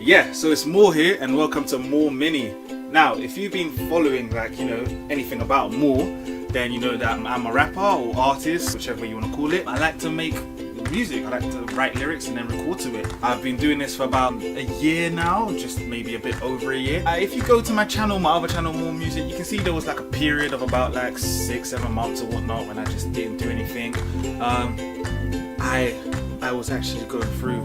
Yeah, so it's Moor here and welcome to Moor Mini. Now, if you've been following anything about Moor, then you know that I'm a rapper or artist, whichever you want to call it. I like to make music, I like to write lyrics and then record to it. I've been doing this for about a year now, just maybe a bit over a year. If you go to my channel, my other channel, Moor Music, you can see there was like a period of about like 6-7 months or whatnot when I just didn't do anything. I was actually going through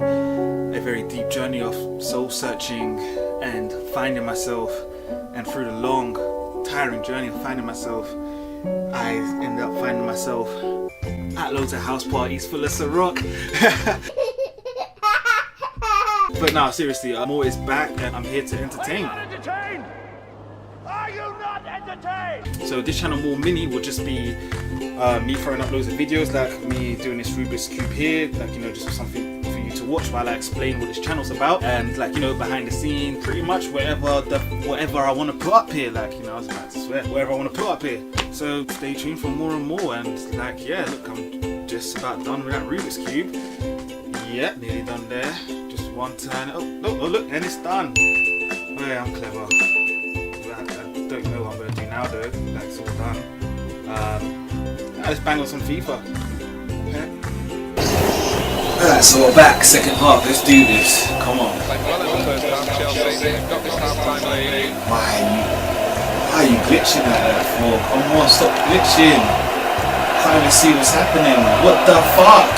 a very deep journey of soul searching and finding myself, and through the long, tiring journey of finding myself, I ended up finding myself at loads of house parties full of Ciroc. But no, seriously, Moor is back and I'm here to entertain. Are you not entertained? So this channel, Moor Mini, will just be me throwing up loads of videos, like me doing this Rubik's Cube here, like, you know, just something for you to watch while I explain what this channel's about, and like, you know, behind the scene, pretty much whatever I want to put up here, like, you know, I was about to swear, whatever I want to put up here. So stay tuned for more and more, and like, yeah, look, I'm just about done with that Rubik's Cube. Yeah, nearly done there. Just one turn. Oh, look, and it's done. Oh yeah, I'm clever. I don't know what I'm going to do now though, that's all done. Let's bang on some FIFA. Okay. Alright, so we're back, second half, let's do this. Come on. Why are you glitching at that for? Come on, stop glitching. Can't even see what's happening. What the fuck?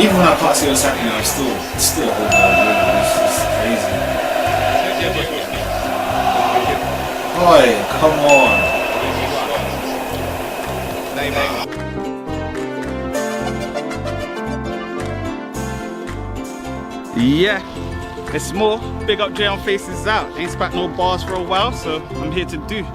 Even when I can't see what's happening, I'm still holding on. This is crazy. Boy, come on. Yeah, it's Moor. Big up Jay on Faces Out. Ain't spat no bars for a while, so I'm here to do.